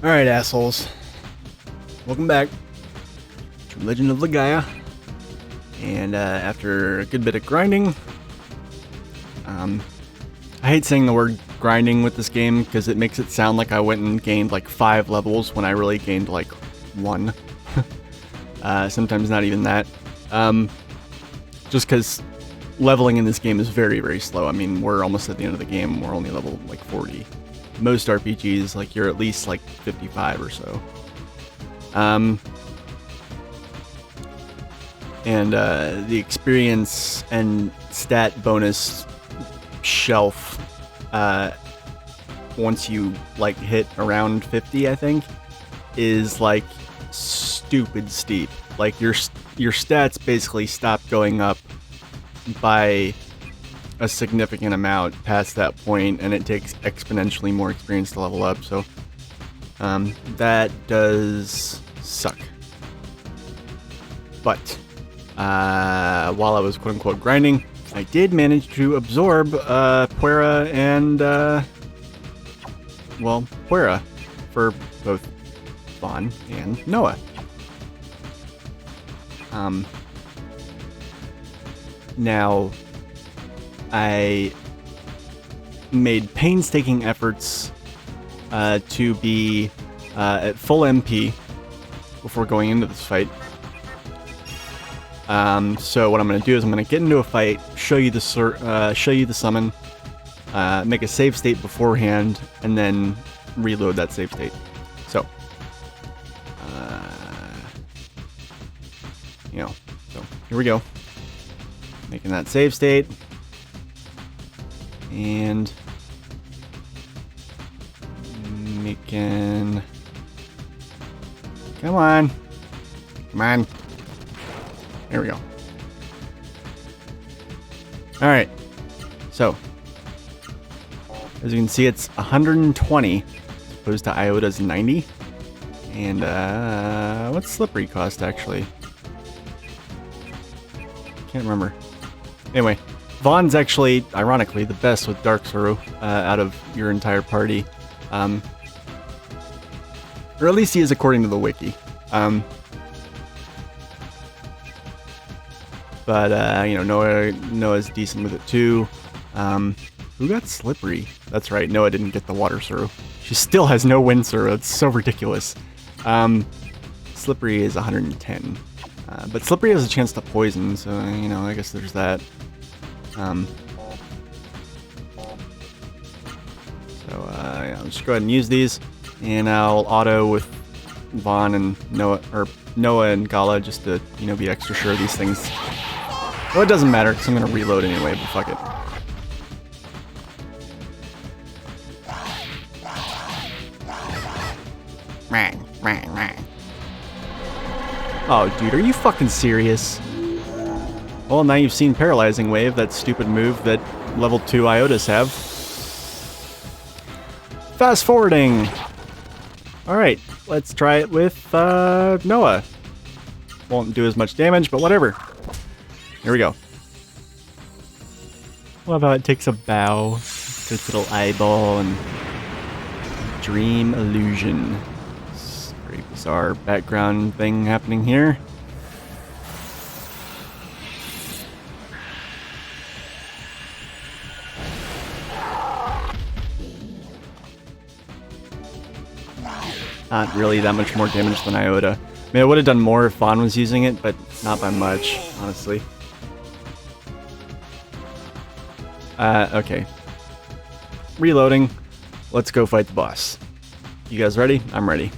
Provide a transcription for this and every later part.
Alright, assholes. Welcome back to Legend of Legaia. And after a good bit of grinding, I hate saying the word grinding with this game because it makes it sound like I went and gained like 5 levels when I really gained like 1. Sometimes not even that. Just because leveling in this game is very, very slow. I mean, we're almost at the end of the game. We're only level like 40. Most RPGs, like, you're at least like 55 or so. And the experience and stat bonus shelf, once you like hit around 50, I think, is like stupid steep. Like your stats basically stop going up by a significant amount past that point, and it takes exponentially more experience to level up, so that does suck. But while I was quote-unquote grinding, I did manage to absorb Puera and Puera for both Vaughn and Noah. Now, I made painstaking efforts to be at full MP before going into this fight. So what I'm going to do is I'm going to get into a fight, show you the summon, make a save state beforehand, and then reload that save state. So, so here we go. Making that save state. And making... Come on. There we go. Alright. So, as you can see, it's 120 as opposed to Iota's 90. And, what's Slippery cost, actually? Can't remember. Anyway, Vaughn's actually, ironically, the best with Dark Suru out of your entire party. Or at least he is according to the wiki. But, Noah's decent with it too. Who got Slippery? That's right, Noah didn't get the Water Suru. She still has no Wind Suru. It's so ridiculous. Slippery is 110. But Slippery has a chance to poison, so, I guess there's that. I'll just go ahead and use these, and I'll auto with Vaughn and Noah and Gala just to, be extra sure of these things. Well, it doesn't matter, because I'm going to reload anyway, but fuck it. Oh, dude, are you fucking serious? Well, now you've seen Paralyzing Wave, that stupid move that level 2 Iotas have. Fast forwarding! Alright, let's try it with Noah. Won't do as much damage, but whatever. Here we go. Love how it takes a bow to its little eyeball and dream illusion. It's a very bizarre background thing happening here. Not really that much more damage than Iota. I mean, I would have done more if Vaughn was using it, but not by much, honestly. Okay. Reloading. Let's go fight the boss. You guys ready? I'm ready.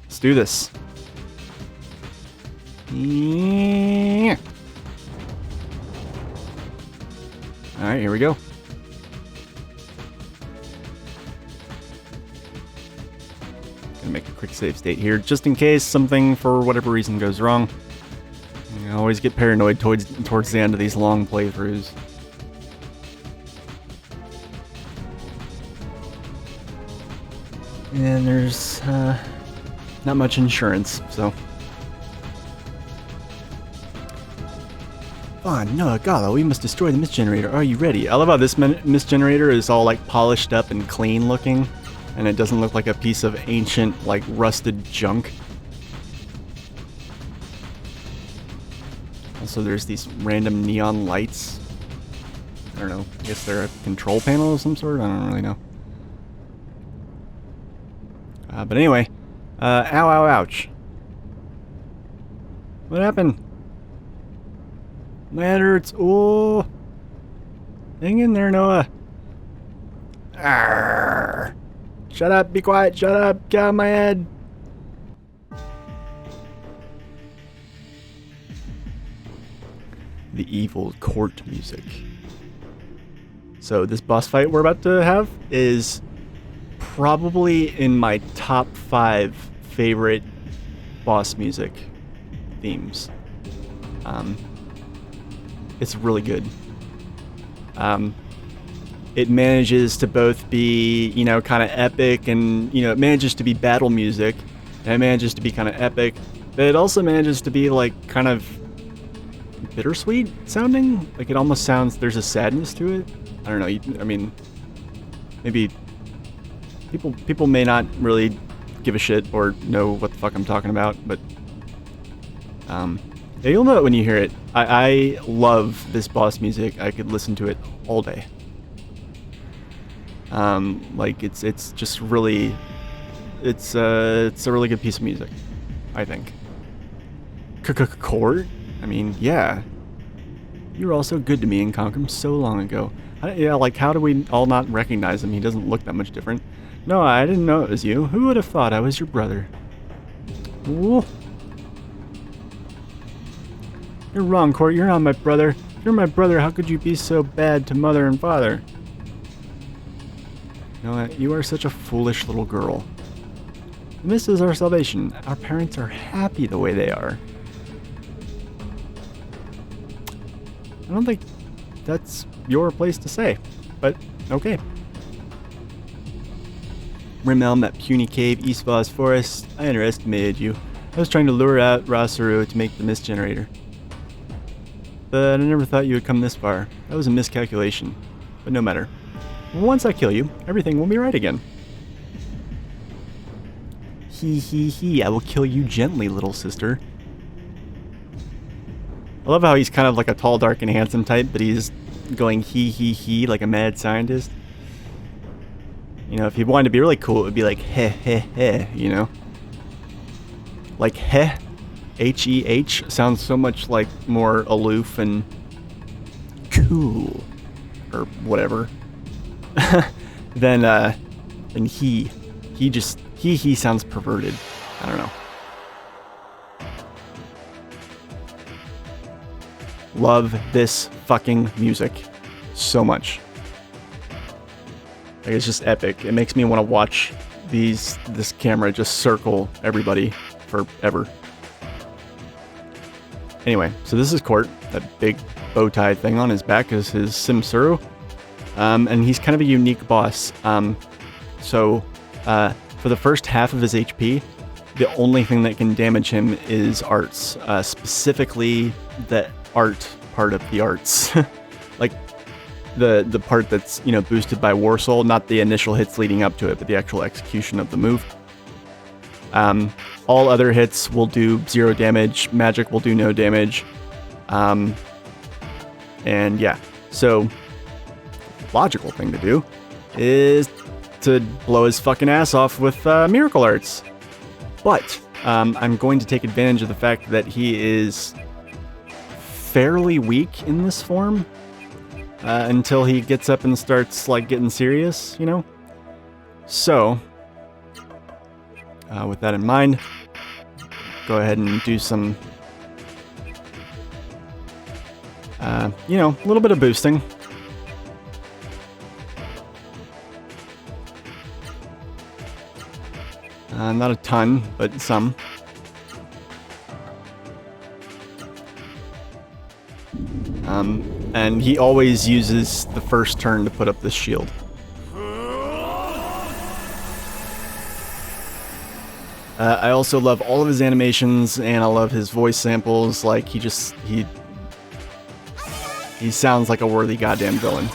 Let's do this. Yeah. Alright, here we go. Gonna make a quick save state here, just in case something, for whatever reason, goes wrong. I always get paranoid towards the end of these long playthroughs. And there's not much insurance, so... Oh, no, Gala, we must destroy the mist generator. Are you ready? I love how this mist generator is all like polished up and clean looking. and it doesn't look like a piece of ancient, like, rusted junk. Also, there's these random neon lights. I don't know. I guess they're a control panel of some sort? I don't really know. But anyway. Ow, ow, ouch. What happened? My head hurts. Oh. Hang in there, Noah. Arrgh. Shut up, be quiet, shut up, get out of my head. The evil court music. So this boss fight we're about to have is probably in my top 5 favorite boss music themes. It's really good. It manages to both be, you know, kind of epic, and, you know, it manages to be battle music, and it manages to be kind of epic, but it also manages to be, like, kind of bittersweet sounding. Like, it almost sounds, there's a sadness to it. I don't know, I mean, maybe people may not really give a shit or know what the fuck I'm talking about, but, yeah, you'll know it when you hear it. I love this boss music. I could listen to it all day. Like, it's just really, it's a really good piece of music, I think. Court? I mean, yeah. You were all so good to me in Conquerm so long ago. Yeah, like, how do we all not recognize him? He doesn't look that much different. No, I didn't know it was you. Who would have thought I was your brother? Ooh. You're wrong, Court. You're not my brother. If you're my brother, how could you be so bad to mother and father? You know what? You are such a foolish little girl. And this is our salvation. Our parents are happy the way they are. I don't think that's your place to say, but okay. Rimelm, that puny cave, East Voss Forest. I underestimated you. I was trying to lure out Rosaru to make the mist generator. But I never thought you would come this far. That was a miscalculation. But no matter. Once I kill you, everything will be right again. He, I will kill you gently, little sister. I love how he's kind of like a tall, dark, and handsome type, but he's going he like a mad scientist. You know, if he wanted to be really cool, it would be like heh, you know? Like heh, H-E-H, sounds so much like more aloof and cool, or whatever. Then he sounds perverted. I don't know. Love this fucking music so much. Like, it's just epic. It makes me want to watch this camera just circle everybody forever. Anyway, so this is Court. That big bow tie thing on his back is his Simsuru. And he's kind of a unique boss. For the first half of his HP, the only thing that can damage him is arts. Specifically, the art part of the arts. Like, the part that's, you know, boosted by War Soul, not the initial hits leading up to it, but the actual execution of the move. All other hits will do 0 damage, magic will do no damage. And yeah, so logical thing to do is to blow his fucking ass off with miracle arts. But I'm going to take advantage of the fact that he is fairly weak in this form until he gets up and starts like getting serious, you know? So with that in mind, go ahead and do some you know, a little bit of boosting. Not a ton, but some. And he always uses the first turn to put up this shield. I also love all of his animations, and I love his voice samples. Like, he sounds like a worthy goddamn villain.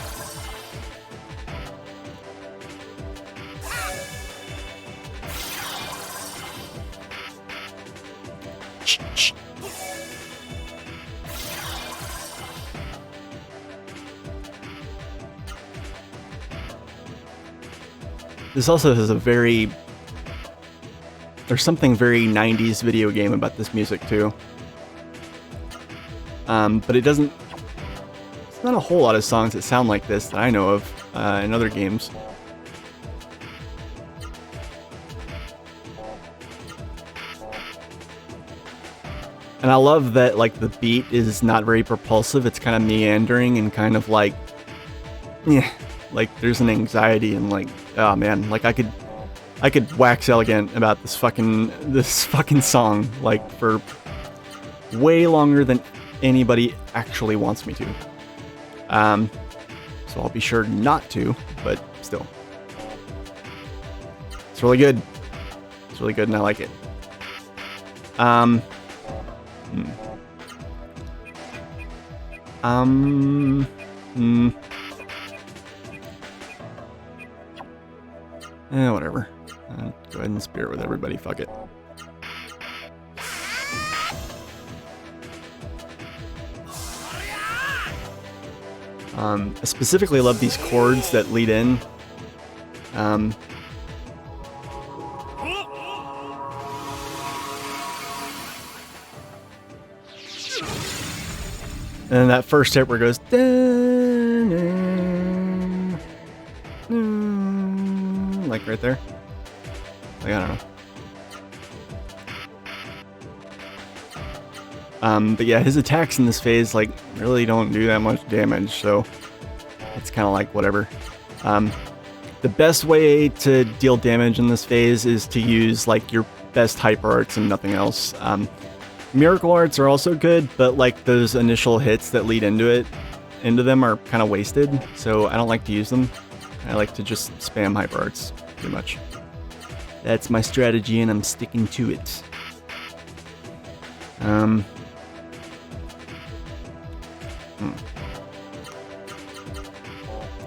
This also has a very... There's something very 90s video game about this music, too. But it doesn't... There's not a whole lot of songs that sound like this that I know of in other games. And I love that, like, the beat is not very propulsive. It's kind of meandering and kind of like... Yeah, like, there's an anxiety and, like... Oh, man, like, I could wax elegant about this fucking song, like, for way longer than anybody actually wants me to. So I'll be sure not to, but still. It's really good. It's really good and I like it. Whatever. Go ahead and spirit with everybody, fuck it. I specifically love these chords that lead in. And that first hit where it goes... Like right there. Like, I don't know. But yeah, his attacks in this phase, like, really don't do that much damage, so it's kind of like whatever. The best way to deal damage in this phase is to use, like, your best hyper arts and nothing else. Miracle arts are also good, but, like, those initial hits that lead into them are kind of wasted, so I don't like to use them. I like to just spam hyper arts, pretty much. That's my strategy, and I'm sticking to it.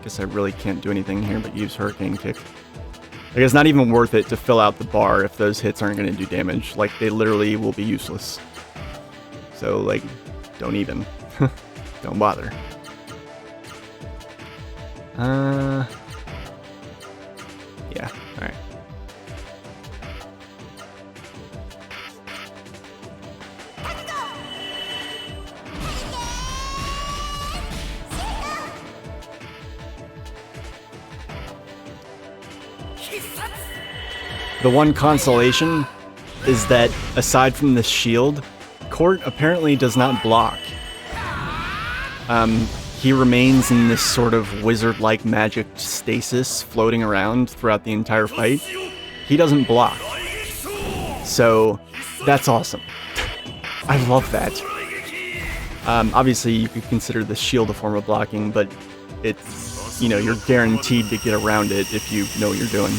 Guess I really can't do anything here but use Hurricane Kick. Like, it's not even worth it to fill out the bar if those hits aren't going to do damage. Like, they literally will be useless. So, like, don't even. Don't bother. Yeah, alright. The one consolation is that, aside from the shield, Court apparently does not block. He remains in this sort of wizard-like magic stasis floating around throughout the entire fight. He doesn't block. So, that's awesome. I love that. Obviously, you could consider the shield a form of blocking, but it's, you know, you're guaranteed to get around it if you know what you're doing.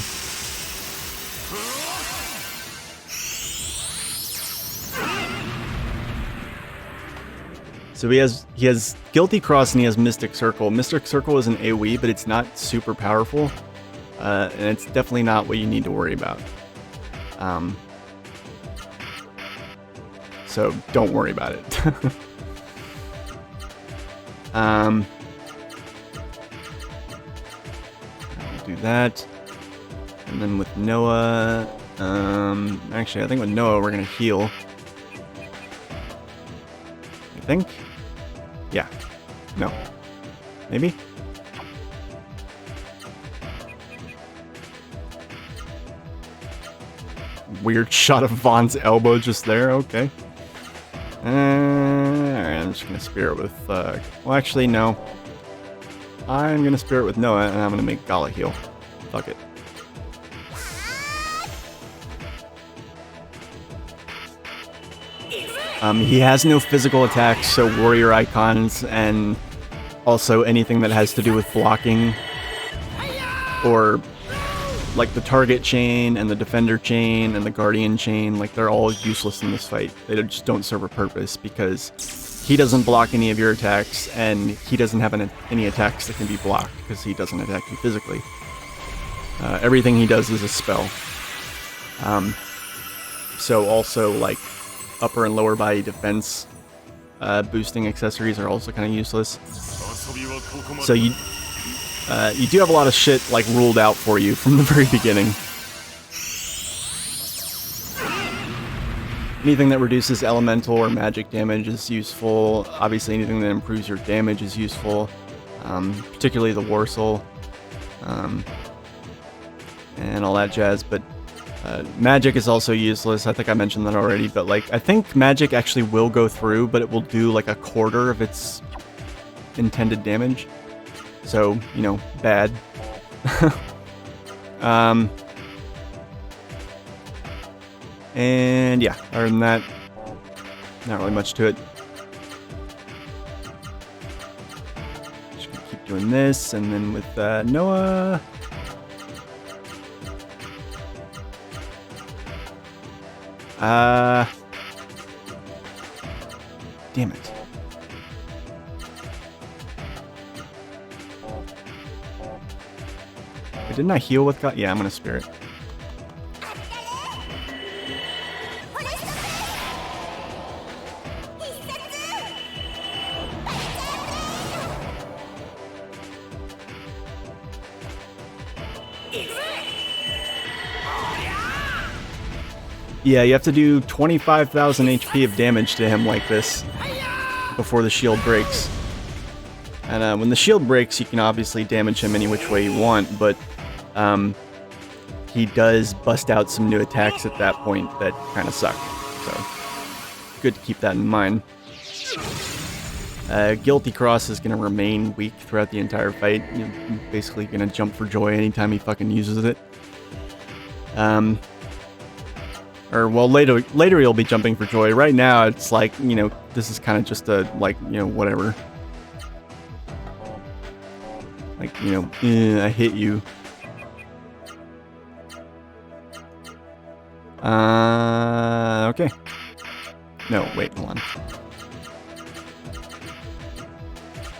So he has Guilty Cross and he has Mystic Circle. Mystic Circle is an AoE, but it's not super powerful. And it's definitely not what you need to worry about. So don't worry about it. I'll do that. And then with Noah, actually I think with Noah we're gonna heal. I think? Yeah. No. Maybe? Weird shot of Vaughn's elbow just there, okay. Alright, I'm just gonna spirit with, well actually no. I'm gonna spirit with Noah and I'm gonna make Gala heal. Fuck it. He has no physical attacks, so warrior icons and also anything that has to do with blocking or like the target chain and the defender chain and the guardian chain, like they're all useless in this fight. They just don't serve a purpose because he doesn't block any of your attacks and he doesn't have any attacks that can be blocked because he doesn't attack you physically. Everything he does is a spell. So also like upper and lower body defense boosting accessories are also kind of useless. So you do have a lot of shit like ruled out for you from the very beginning. Anything that reduces elemental or magic damage is useful. Obviously, anything that improves your damage is useful, particularly the War Soul, and all that jazz. But magic is also useless. I think I mentioned that already. But like, I think magic actually will go through, but it will do like a quarter of its intended damage. So, you know, bad. And yeah, other than that, not really much to it. Just gonna keep doing this, and then with Noah. Damn it. Wait, didn't I heal with God? Yeah, I'm gonna Spirit. Yeah, you have to do 25,000 HP of damage to him like this before the shield breaks. And when the shield breaks, you can obviously damage him any which way you want, but he does bust out some new attacks at that point that kind of suck. So, good to keep that in mind. Guilty Cross is going to remain weak throughout the entire fight. You're basically going to jump for joy anytime he fucking uses it. Or, well, later he'll be jumping for joy. Right now, it's like, you know, this is kind of just a, like, you know, whatever. Like, you know, I hit you. Okay. No, wait, hold on.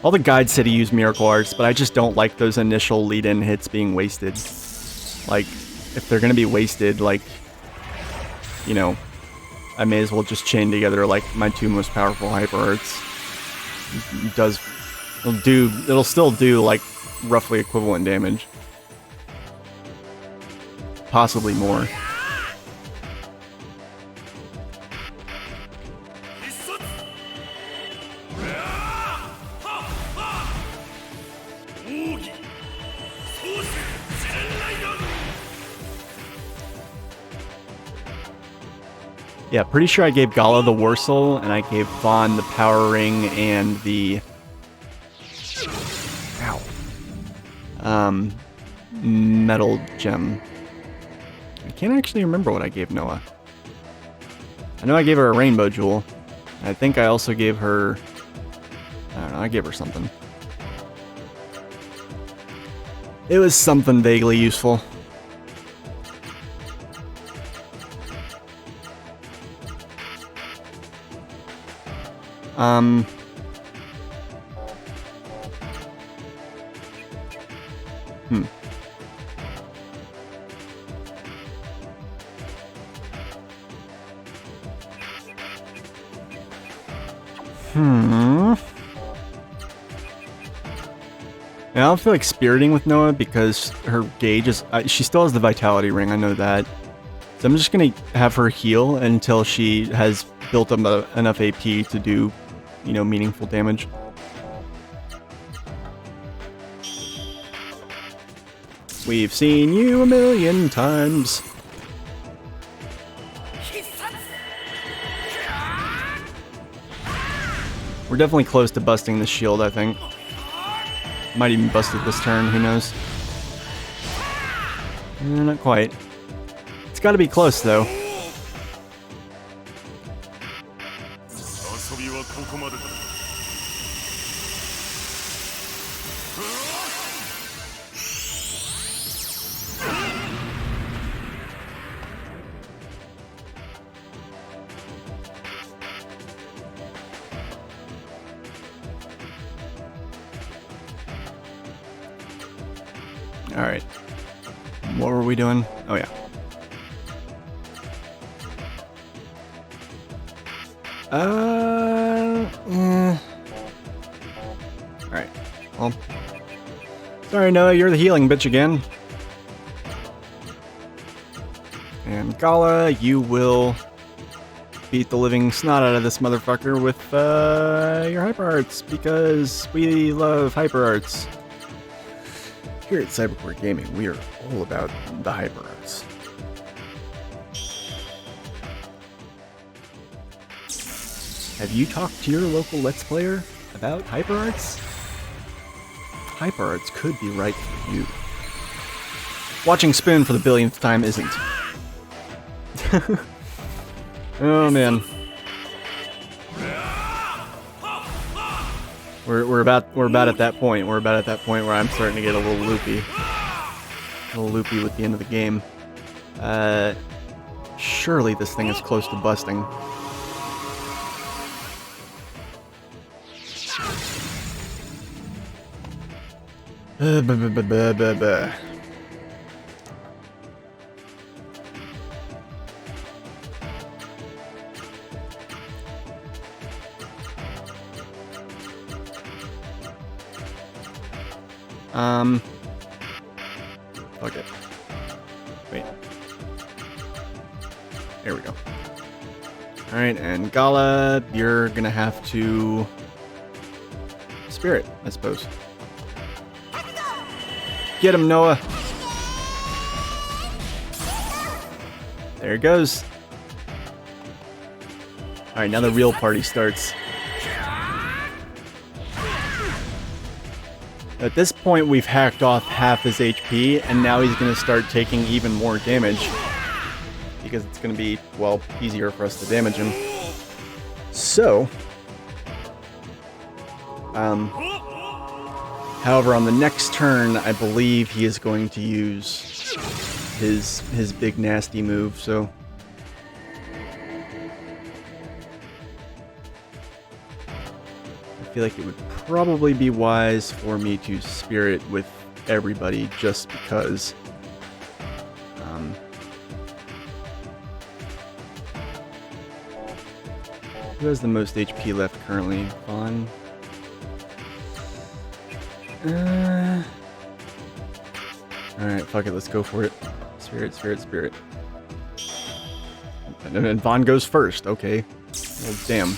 All the guides said he used Miracle Arts, but I just don't like those initial lead-in hits being wasted. Like, if they're gonna be wasted, like, you know, I may as well just chain together like my two most powerful hyper arts. It'll still do like roughly equivalent damage. Possibly more. Yeah, pretty sure I gave Gala the War Soul, and I gave Vaughn the Power Ring and the... Ow. Metal Gem. I can't actually remember what I gave Noah. I know I gave her a Rainbow Jewel. I think I also gave her... I don't know, I gave her something. It was something vaguely useful. I don't feel like spiriting with Noah because her gauge is... she still has the Vitality Ring, I know that. So I'm just gonna have her heal until she has built up enough AP to do, you know, meaningful damage. We've seen you a million times. We're definitely close to busting the shield, I think. Might even bust it this turn, who knows? Not quite. It's gotta be close, though. Alright. What were we doing? Oh, yeah. Alright. Well. Sorry, Noah, you're the healing bitch again. And Gala, you will beat the living snot out of this motherfucker with your hyper arts, because we love hyper arts. Here at Cybercore Gaming, we are all about the hyper arts. Have you talked to your local Let's Player about hyper arts? Hyper arts could be right for you. Watching Spoon for the billionth time isn't. Oh man. We're about at that point. We're about at that point where I'm starting to get a little loopy. With the end of the game. Surely this thing is close to busting. Fuck it. Wait. There we go. Alright, and Gala, you're gonna have to spirit, I suppose. Get him, Noah! There it goes. Alright, now the real party starts. At this point, we've hacked off half his HP, and now he's going to start taking even more damage. Because it's going to be, well, easier for us to damage him. So... however, on the next turn, I believe he is going to use his big nasty move, so... I feel like it would probably be wise for me to spirit with everybody just because. Who has the most HP left currently? Vaughn? Alright, fuck it, let's go for it. Spirit, spirit, spirit. And Vaughn goes first, okay. Well, damn.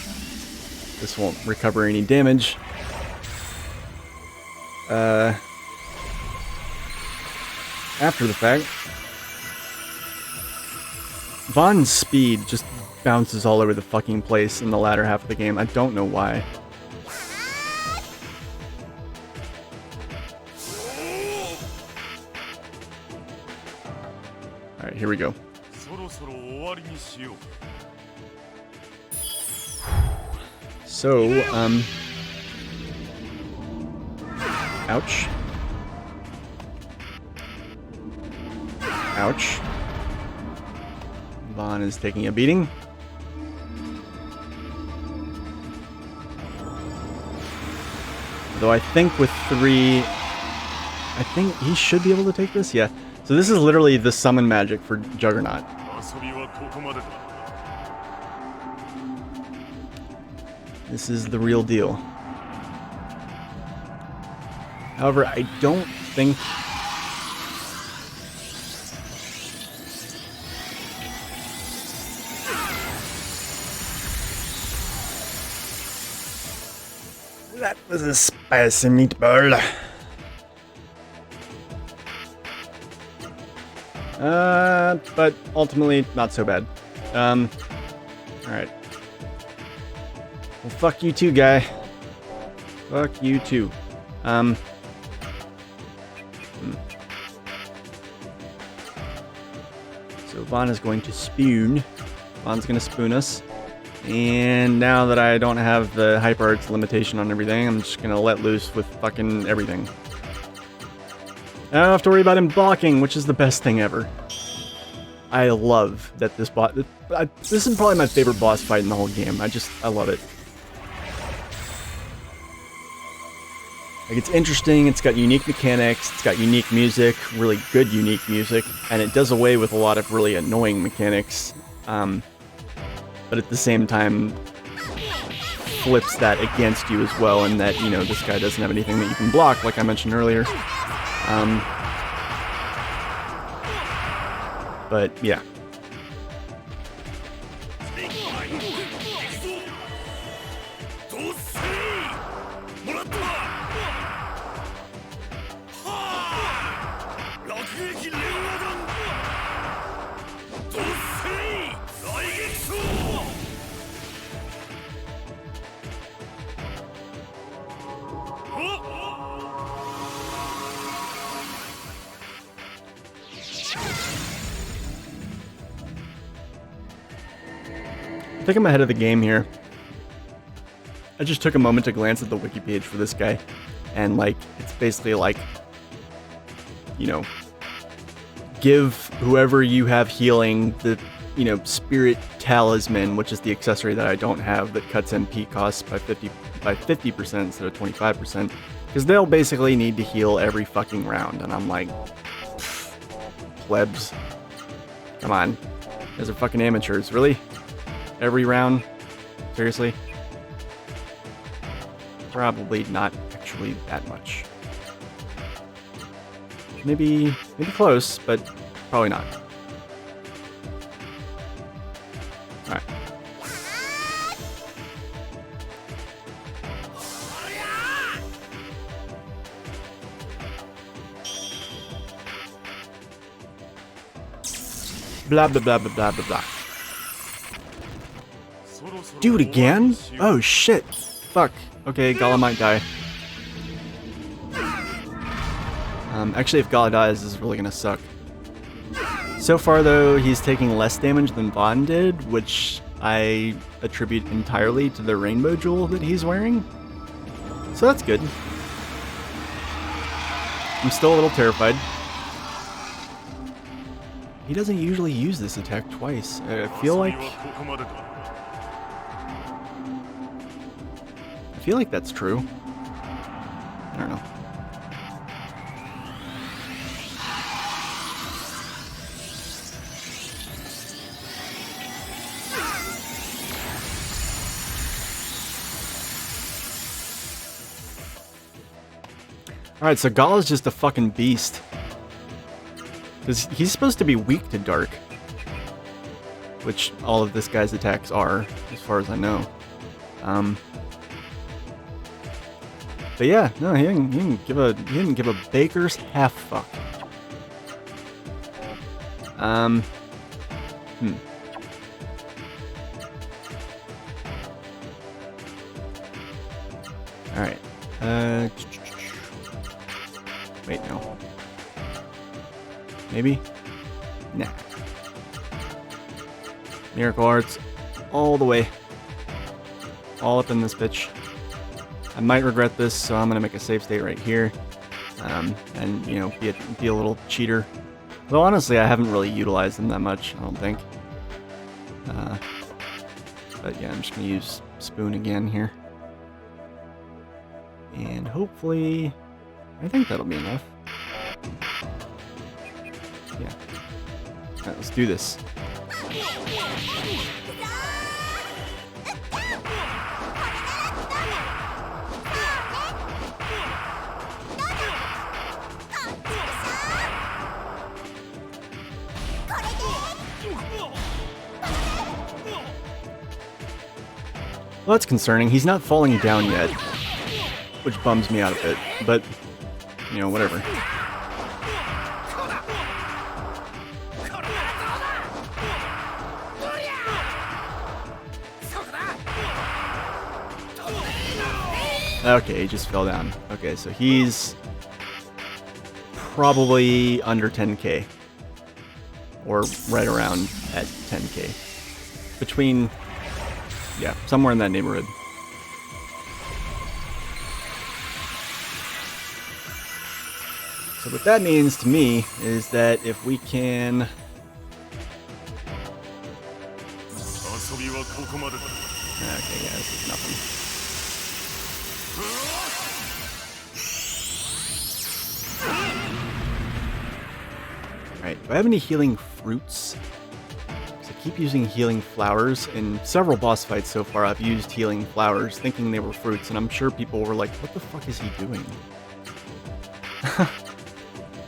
This won't recover any damage. After the fact, Vaughn's speed just bounces all over the fucking place in the latter half of the game. I don't know why. Alright, here we go. So, ouch. Ouch. Vaughn is taking a beating. Though I think with 3... I think he should be able to take this? Yeah. So this is literally the summon magic for Juggernaut. This is the real deal. However, I don't think... That was a spicy meatball. But ultimately, not so bad. Alright. Well, fuck you too, guy. Fuck you too. So Vaughn is going to spoon. Vaughn's going to spoon us. And now that I don't have the hyper arts limitation on everything, I'm just going to let loose with fucking everything. I don't have to worry about him blocking, which is the best thing ever. I love that this boss... This is probably my favorite boss fight in the whole game. I love it. Like, it's interesting, it's got unique mechanics, it's got unique music, really good unique music, and it does away with a lot of really annoying mechanics. But at the same time, flips that against you as well, and that, you know, this guy doesn't have anything that you can block, like I mentioned earlier. But yeah. I think I'm ahead of the game here. I just took a moment to glance at the wiki page for this guy, and like, it's basically like, you know, give whoever you have healing the, you know, spirit talisman, which is the accessory that I don't have that cuts MP costs by 50% instead of 25%, because they'll basically need to heal every fucking round, and I'm like, plebs, come on, those are fucking amateurs, really? Every round? Seriously? Probably not actually that much. Maybe close, but probably not. Alright. Blah blah blah blah blah blah blah. Do it again? Oh shit. Fuck. Okay, Gala might die. Actually, if Gala dies, this is really gonna suck. So far, though, he's taking less damage than Vaughn did, which I attribute entirely to the rainbow jewel that he's wearing. So that's good. I'm still a little terrified. He doesn't usually use this attack twice. I feel like that's true. I don't know. Alright, so Gala's just a fucking beast. Because he's supposed to be weak to dark. Which all of this guy's attacks are, as far as I know. But yeah, no, he didn't give a baker's half fuck. Alright. Wait, no. Maybe? Nah. Miracle Arts all the way. All up in this bitch. I might regret this, so I'm gonna make a save state right here. And, you know, be a little cheater. Though honestly, I haven't really utilized them that much, I don't think. But yeah, I'm just gonna use Spoon again here. And hopefully, I think that'll be enough. Yeah. Alright, let's do this. Well, that's concerning. He's not falling down yet, which bums me out a bit, but, you know, whatever. Okay, he just fell down. Okay, so he's probably under 10k. Or right around at 10k. Between... yeah, somewhere in that neighborhood. So what that means to me is that if we can... okay, yeah, this is nothing. Alright, do I have any healing fruits? Because I keep using healing flowers. In several boss fights so far, I've used healing flowers, thinking they were fruits, and I'm sure people were like, what the fuck is he doing?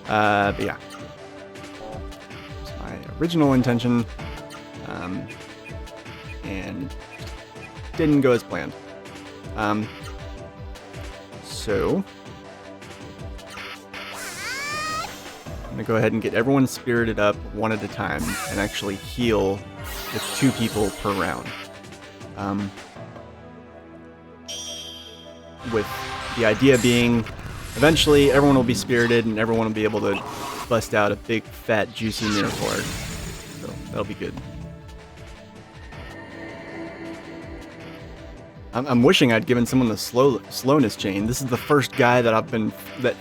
But yeah. It's my original intention, and didn't go as planned. So I'm gonna go ahead and get everyone spirited up one at a time and actually heal with 2 people per round. With the idea being, eventually everyone will be spirited and everyone will be able to bust out a big, fat, juicy miracle art. So that'll be good. I'm wishing I'd given someone the slowness chain. This is the first guy that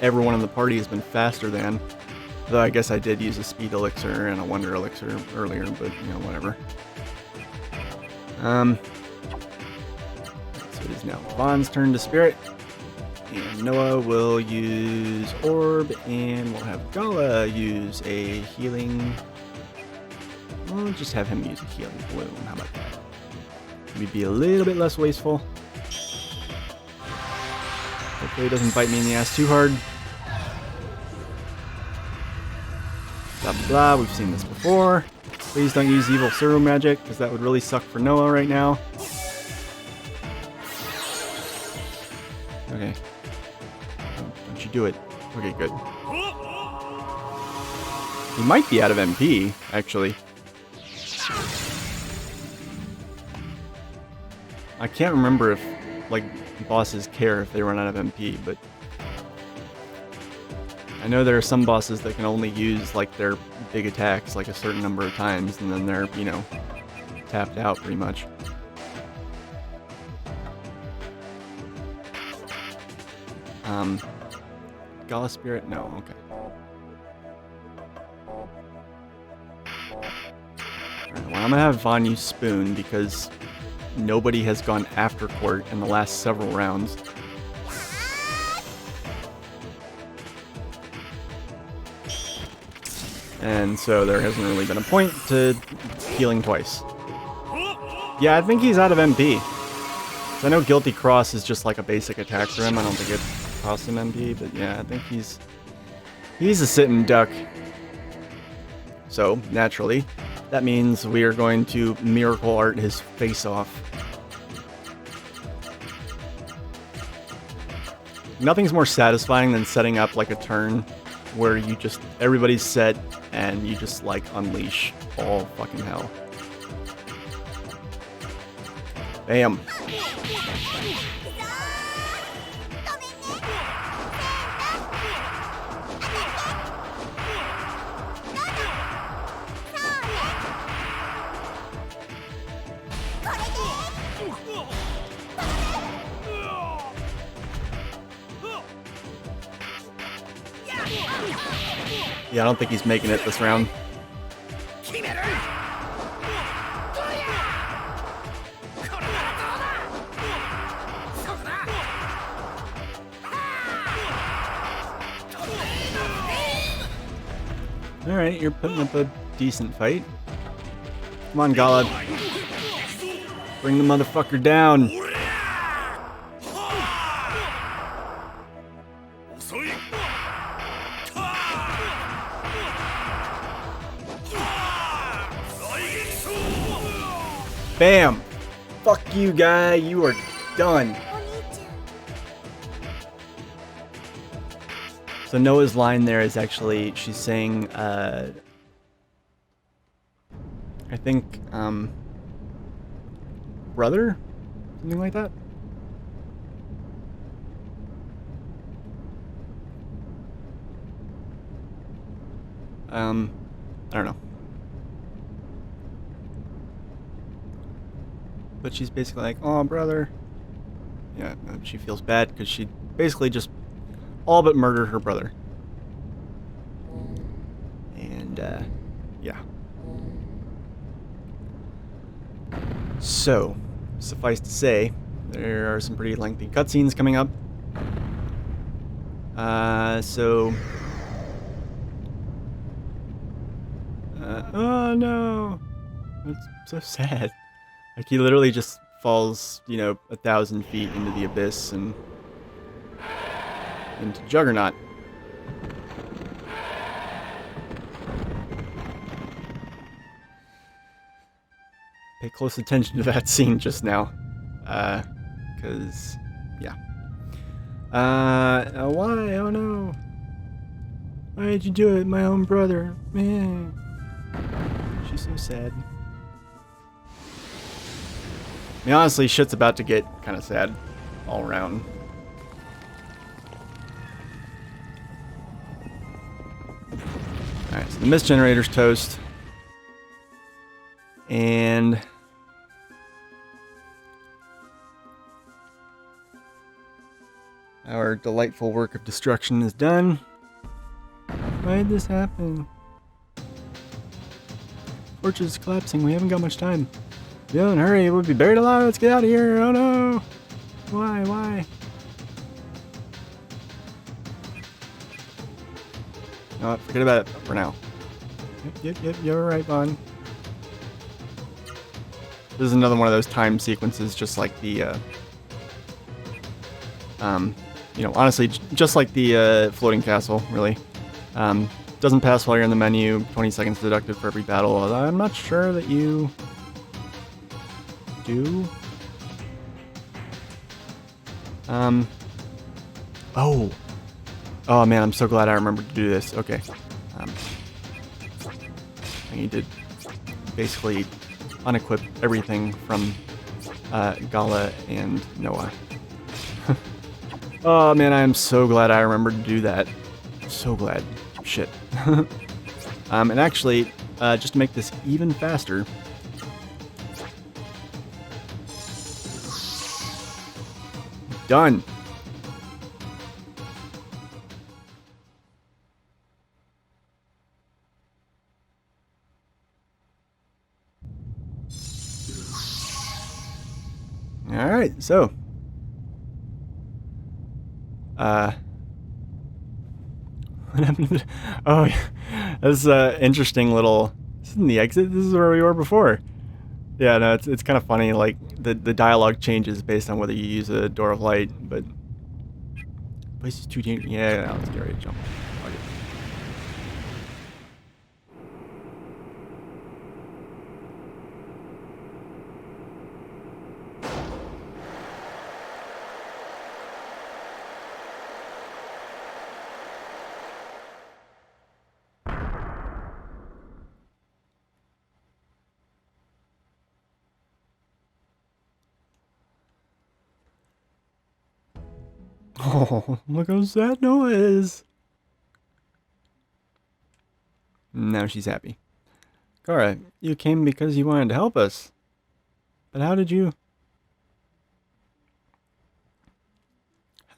everyone in the party has been faster than. Though I guess I did use a speed elixir and a wonder elixir earlier, but you know, whatever. So it is now Vaughn's turn to spirit. And Noah will use orb, and we'll have Gala use a healing. We'll just have him use a healing balloon. How about that? Maybe be a little bit less wasteful. Hopefully it doesn't bite me in the ass too hard. Blah blah blah, we've seen this before. Please don't use evil Suru magic, because that would really suck for Noah right now. Okay. Don't you do it. Okay, good. He might be out of MP, actually. I can't remember if, like, bosses care if they run out of MP, but I know there are some bosses that can only use, like, their big attacks, like, a certain number of times, and then they're, you know, tapped out pretty much. Gala Spirit? No, okay. Alright, well, I'm gonna have Vaughn use Spoon because nobody has gone after court in the last several rounds. And so there hasn't really been a point to healing twice. Yeah, I think he's out of MP. So I know Guilty Cross is just like a basic attack for him. I don't think it costs him MP, but yeah, I think he's a sitting duck. So, naturally, that means we are going to miracle art his face off. Nothing's more satisfying than setting up like a turn where you just, everybody's set and you just like unleash all fucking hell. Bam. Yeah, I don't think he's making it this round. Alright, you're putting up a decent fight. Come on, Gala. Bring the motherfucker down. Bam! Fuck you, guy. You are done. So Noah's line there is actually, she's saying, I think, brother? Something like that? I don't know. But she's basically like, oh, brother. Yeah, she feels bad because she basically just all but murdered her brother. And, yeah. So, suffice to say, there are some pretty lengthy cutscenes coming up. Oh no! It's so sad. Like, he literally just falls, 1,000 feet into the abyss and into Juggernaut. Pay close attention to that scene just now. Because, yeah. Why? Oh no. Why did you do it, my own brother? Man. She's so sad. I mean, honestly, shit's about to get kind of sad all around. Alright, so the mist generator's toast. And our delightful work of destruction is done. Why did this happen? Fortress is collapsing. We haven't got much time. Dylan, hurry. We'll be buried alive. Let's get out of here. Oh no. Why? Why? No, forget about it for now. Yep. You're right, Vaughn. This is another one of those time sequences, just like the, honestly, just like the floating castle, really. Doesn't pass while you're in the menu. 20 seconds deducted for every battle. I'm not sure that you do. Oh man, I'm so glad I remembered to do this. Okay. I need to basically unequip everything from Gala and Noah. Oh man, I am so glad I remembered to do that. So glad. Shit. And actually, just to make this even faster, done. All right, so what happened? Oh, that's interesting little. This isn't the exit. This is where we were before. Yeah, no, it's kind of funny. Like the dialogue changes based on whether you use a door of light, but place is too dangerous. Yeah, let's get ready to jump. Oh, look how sad Noah is. Now she's happy. Kara, you came because you wanted to help us. But how did you...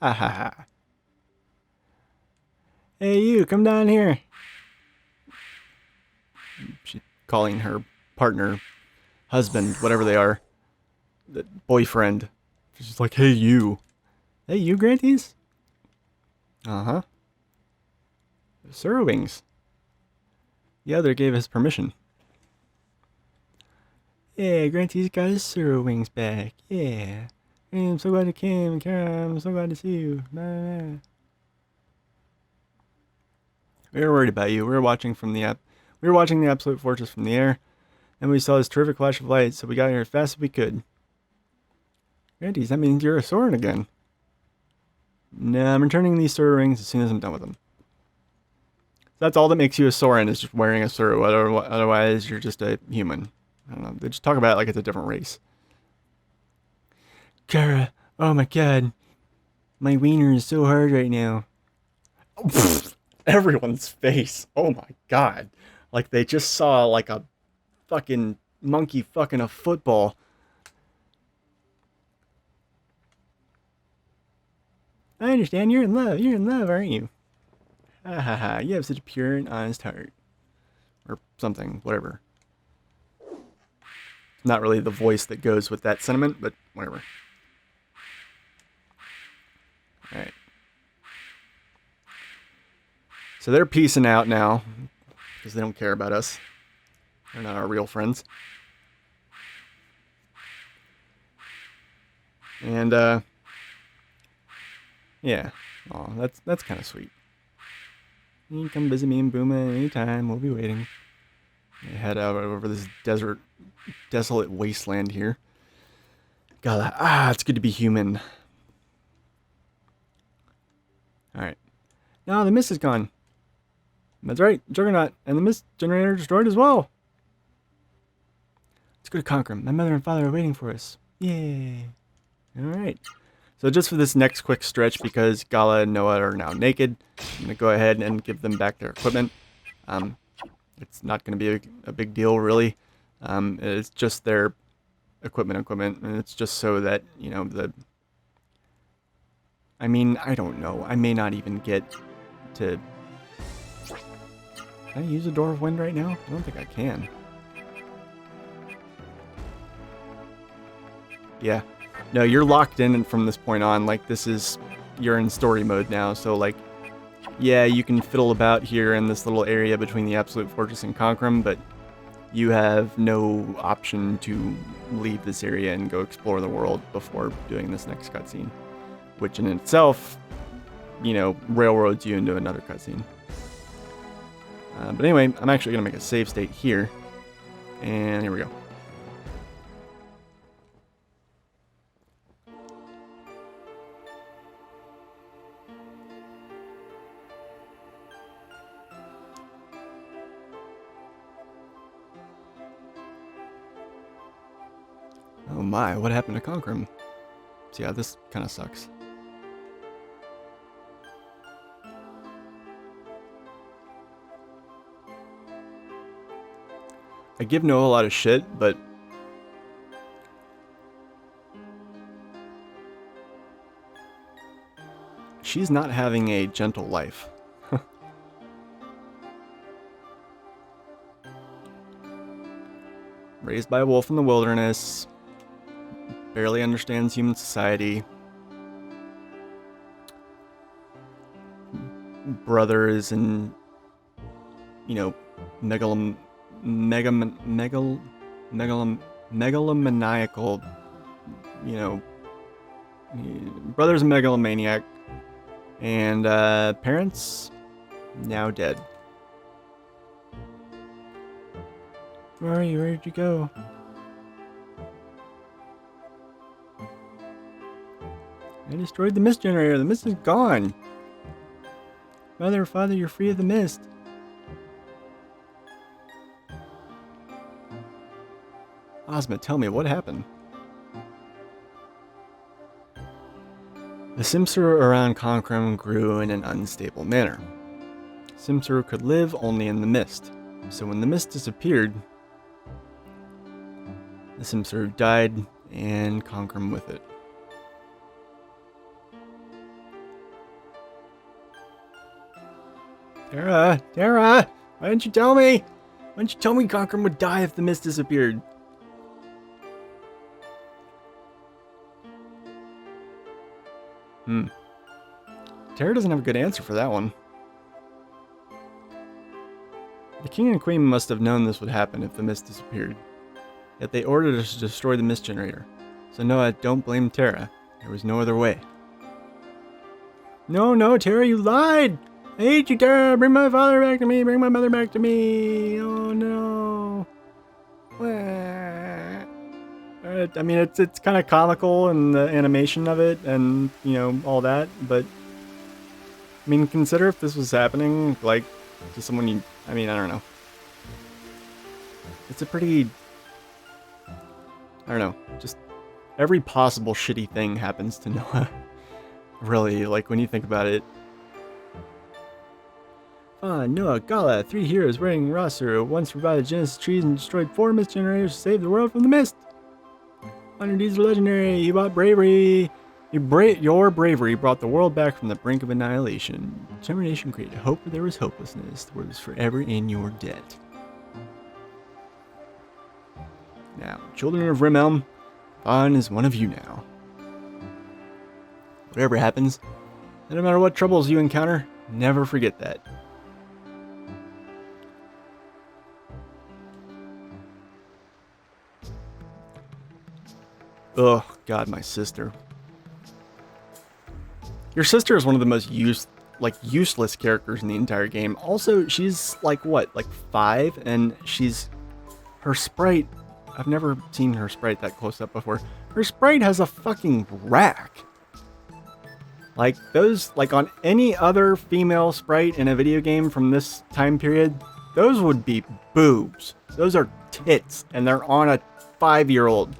Ha ha ha. Hey you, come down here. She's calling her partner, husband, whatever they are, the boyfriend. She's like, hey you. Hey you, Granties? Uh-huh. Surwings. The other gave us permission. Yeah, Granty's got his Surwings back. Yeah. I'm so glad you came, Kara. I'm so glad to see you. Bye. We were worried about you. We were watching the Absolute Fortress from the air, and we saw this terrific flash of light, so we got here as fast as we could. Granty's, that means you're a Soren again. Nah, I'm returning these Sura rings as soon as I'm done with them. That's all that makes you a Soren, is just wearing a Sura. Otherwise, you're just a human. I don't know. They just talk about it like it's a different race. Kara, oh my god. My wiener is so hard right now. Everyone's face. Oh my god. Like they just saw like a fucking monkey fucking a football. I understand. You're in love. You're in love, aren't you? Ha ha ha. You have such a pure and honest heart. Or something. Whatever. Not really the voice that goes with that sentiment, but whatever. Alright. So they're peacing out now. Because they don't care about us. They're not our real friends. And yeah, oh, that's kind of sweet. You can come visit me in Booma anytime. We'll be waiting. I head out over this desolate wasteland here. God, it's good to be human. All right, now the mist is gone. That's right, Juggernaut and the mist generator destroyed as well. Let's go to Conquerum. My mother and father are waiting for us. Yay! All right. So just for this next quick stretch, because Gala and Noah are now naked, I'm gonna go ahead and give them back their equipment. It's not gonna be a big deal really. It's just their equipment, and it's just so that I mean, I don't know. I may not even get to. Can I use a Door of Wind right now? I don't think I can. Yeah. No, you're locked in from this point on. Like, you're in story mode now. So, like, yeah, you can fiddle about here in this little area between the Absolute Fortress and Conquerum, but you have no option to leave this area and go explore the world before doing this next cutscene, which in itself, railroads you into another cutscene. But anyway, I'm actually going to make a save state here. And here we go. Oh my, what happened to Conquerum? So yeah, this kind of sucks. I give Noah a lot of shit, but she's not having a gentle life. Raised by a wolf in the wilderness, barely understands human society. Brothers and, megalomaniacal, brother's a megalomaniac, and parents now dead. Where are you? Where did you go? I destroyed the mist generator. The mist is gone. Mother, father, you're free of the mist. Ozma, tell me, what happened? The Simsur around Conquerum grew in an unstable manner. Simsur could live only in the mist, so when the mist disappeared, the Simsur died, and Conquerum with it. Terra! Why didn't you tell me? Why didn't you tell me Conquerum would die if the mist disappeared? Terra doesn't have a good answer for that one. The king and queen must have known this would happen if the mist disappeared. Yet they ordered us to destroy the mist generator. So Noah, don't blame Terra. There was no other way. No, Terra, you lied! I hate you, Terra! Bring my father back to me! Bring my mother back to me! Oh no! I mean, it's kind of comical in the animation of it, and all that. But I mean, consider if this was happening, like, to someone I don't know. It's a pretty. I don't know. Just every possible shitty thing happens to Noah. Really, like when you think about it. Noah, Gala, 3 heroes wearing roster once survived the Genesis trees and destroyed 4 mist generators to save the world from the mist. 100 deeds are legendary. You bought bravery. Your bravery brought the world back from the brink of annihilation. Determination created hope where there was hopelessness. The word is forever in your debt. Now, children of Rimelm, Vaughn is one of you now. Whatever happens, and no matter what troubles you encounter, never forget that. Oh, God, my sister. Your sister is one of the most useless characters in the entire game. Also, she's like what, like 5, and her sprite. I've never seen her sprite that close up before. Her sprite has a fucking rack. Like those, like on any other female sprite in a video game from this time period, those would be boobs. Those are tits, and they're on a 5-year-old.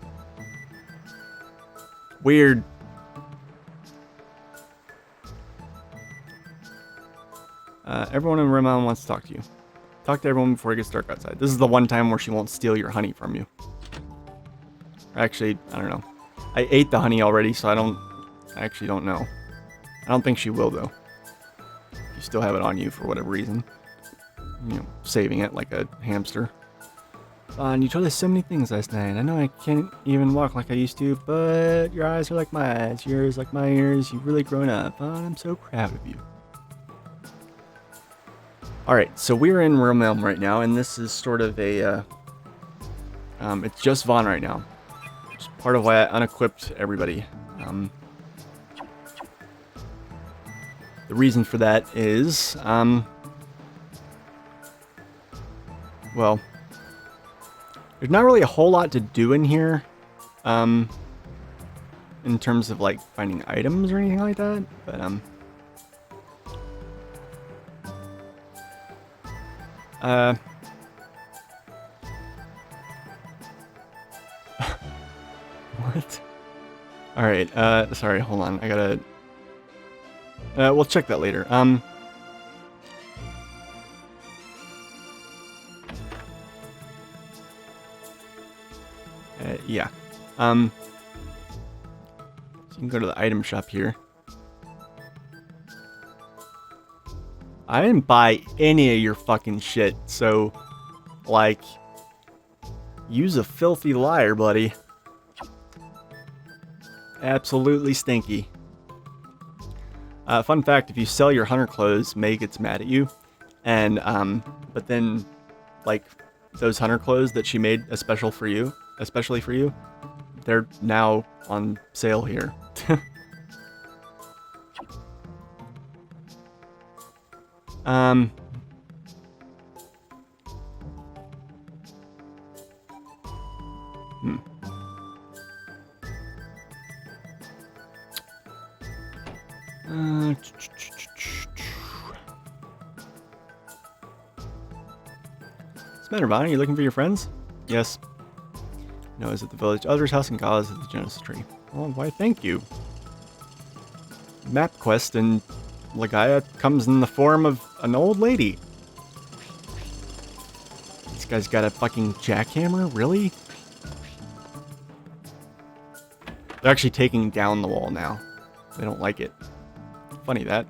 Weird. Everyone in Rim Island wants to talk to you. Talk to everyone before it gets dark outside. This is the one time where she won't steal your honey from you. Actually, I don't know. I ate the honey already, so I actually don't know. I don't think she will, though. You still have it on you for whatever reason. You know, saving it like a hamster. Vaughn, you told us so many things last night. I know I can't even walk like I used to, but your eyes are like my eyes, your ears like my ears. You've really grown up. Vaughn, I'm so proud of you. Alright, so we're in Realm Elm right now, and this is sort of a, it's just Vaughn right now. It's part of why I unequipped everybody. The reason for that is, well, there's not really a whole lot to do in here, in terms of, like, finding items or anything like that, but, what? Alright, sorry, hold on, I gotta, we'll check that later, yeah, so you can go to the item shop here. I didn't buy any of your fucking shit, so, like, use a filthy liar, buddy. Absolutely stinky. Fun fact, if you sell your hunter clothes, May gets mad at you. And, but then, like, those hunter clothes that she made especially for you, they're now on sale here. What's the matter, Vaughn? Are you looking for your friends? Yes. No, is at the village elder's house and Gala is at the Genesis tree. Well, why thank you. Map quest in Legaia comes in the form of an old lady. This guy's got a fucking jackhammer? Really? They're actually taking down the wall now. They don't like it. Funny that.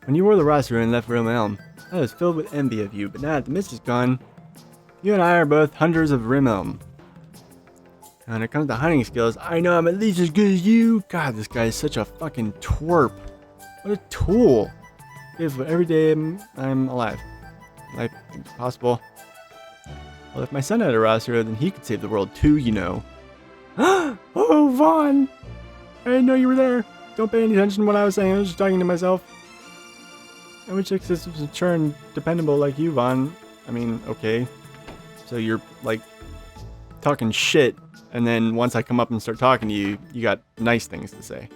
When you wore the roster and left Realm Elm, I was filled with envy of you, but now that the mist is gone, you and I are both hunters of Realm Elm. And when it comes to hunting skills, I know I'm at least as good as you. God, this guy is such a fucking twerp. What a tool. If every day I'm alive. Life is possible. Well, if my son had a roster, then he could save the world too, you know. Oh, Vaughn! I didn't know you were there. Don't pay any attention to what I was saying. I was just talking to myself. I wish Exis was mature and dependable like you, Vaughn. I mean, okay. So you're, like, talking shit, and then once I come up and start talking to you, you got nice things to say.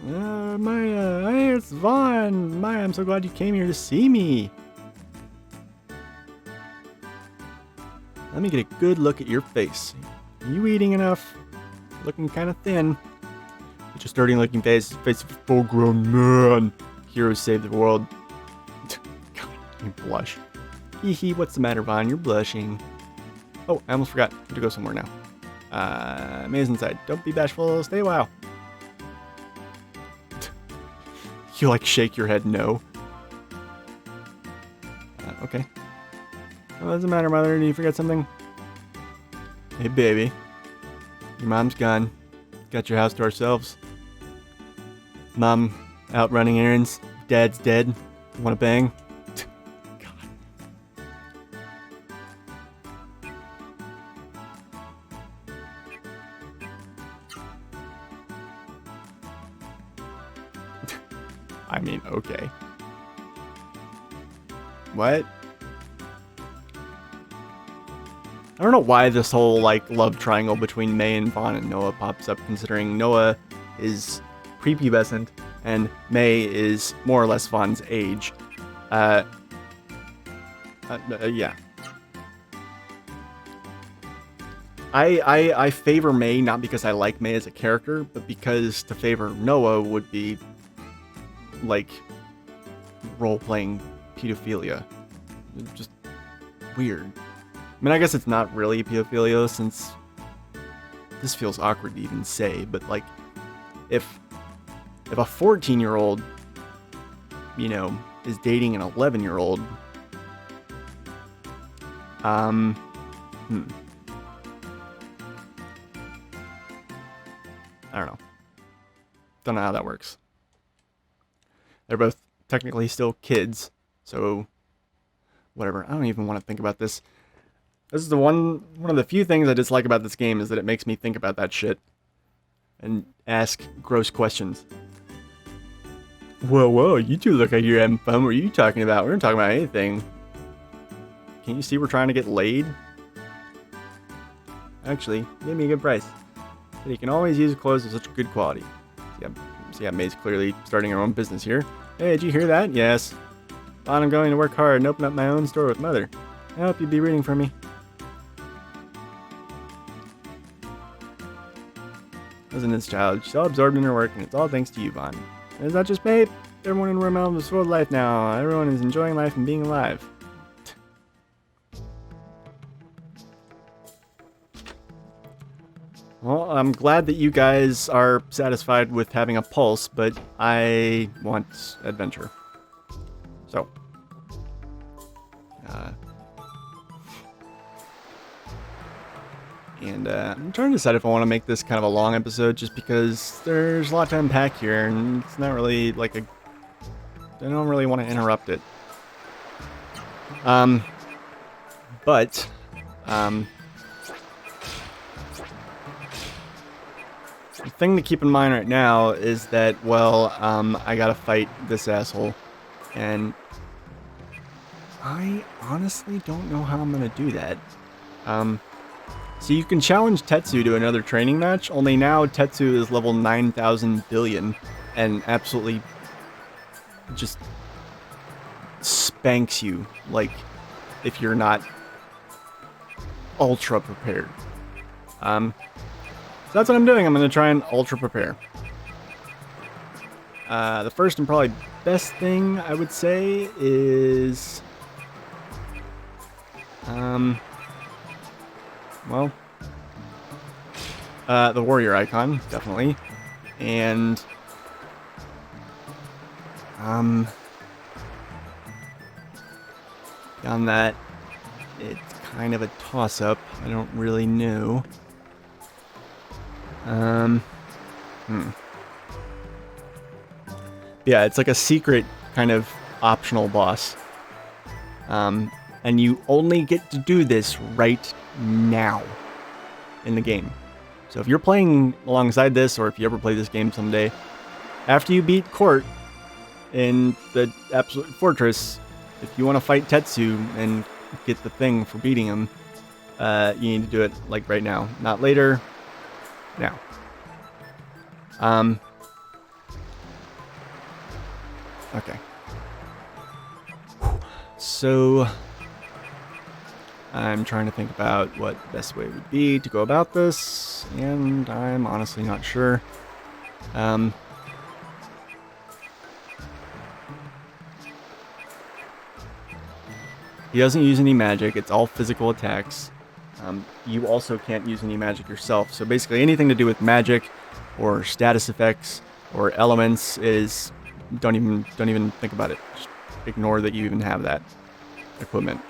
Hey, it's Vaughn. Maya, I'm so glad you came here to see me. Let me get a good look at your face. Are you eating enough? Looking kind of thin. Such a sturdy looking face of a full-grown man. Heroes save the world. God, you blush. Hee, what's the matter, Vaughn? You're blushing. Oh, I almost forgot. I have to go somewhere now. May's inside. Don't be bashful. Stay a while. You, like, shake your head no. Okay. What does it matter, Mother? Did you forget something? Hey, baby. Your mom's gone. Got your house to ourselves. Mom out running errands. Dad's dead. Wanna bang? God. I mean, okay. What? I don't know why this whole, like, love triangle between May and Vaughn and Noah pops up, considering Noah is prepubescent and May is more or less Vaughn's age. Yeah. I favor May not because I like May as a character, but because to favor Noah would be, like, role-playing pedophilia. Just weird. I mean, I guess it's not really pedophilia since this feels awkward to even say, but like, if a 14-year-old, you know, is dating an 11-year-old, I don't know. Don't know how that works. They're both technically still kids, so whatever. I don't even want to think about this. This is the one of the few things I dislike about this game is that it makes me think about that shit and ask gross questions. Whoa, you two look like you're having fun. What are you talking about? We're not talking about anything. Can't you see we're trying to get laid? Actually, give me a good price. But you can always use clothes of such good quality. So yeah, May's clearly starting her own business here. Hey, did you hear that? Yes. Vaughn, I'm going to work hard and open up my own store with Mother. I hope you'd be rooting for me. Listen to this child. She's all absorbed in her work, and it's all thanks to you, Vaughn. And it's not just May. Everyone in BooI'mAleftist is full of life now. Everyone is enjoying life and being alive. Well, I'm glad that you guys are satisfied with having a pulse, but I want adventure. So. And I'm trying to decide if I want to make this kind of a long episode, just because there's a lot to unpack here, and it's not really like I don't really want to interrupt it. But the thing to keep in mind right now is that, well, I gotta fight this asshole, and I honestly don't know how I'm gonna do that. So you can challenge Tetsu to another training match, only now Tetsu is level 9,000 billion and absolutely just spanks you, like, if you're not ultra prepared. So that's what I'm doing. I'm going to try and ultra prepare. The first and probably best thing I would say is... well, the warrior icon, definitely, and beyond that, it's kind of a toss-up. I don't really know. Yeah, it's like a secret kind of optional boss. And you only get to do this right now in the game. So if you're playing alongside this, or if you ever play this game someday, after you beat Court in the Absolute Fortress, if you want to fight Tetsu and get the thing for beating him, you need to do it like right now, not later. Now. Okay. So I'm trying to think about what the best way would be to go about this, and I'm honestly not sure. He doesn't use any magic, it's all physical attacks. You also can't use any magic yourself, so basically anything to do with magic or status effects or elements is don't even think about it. Just ignore that you even have that equipment.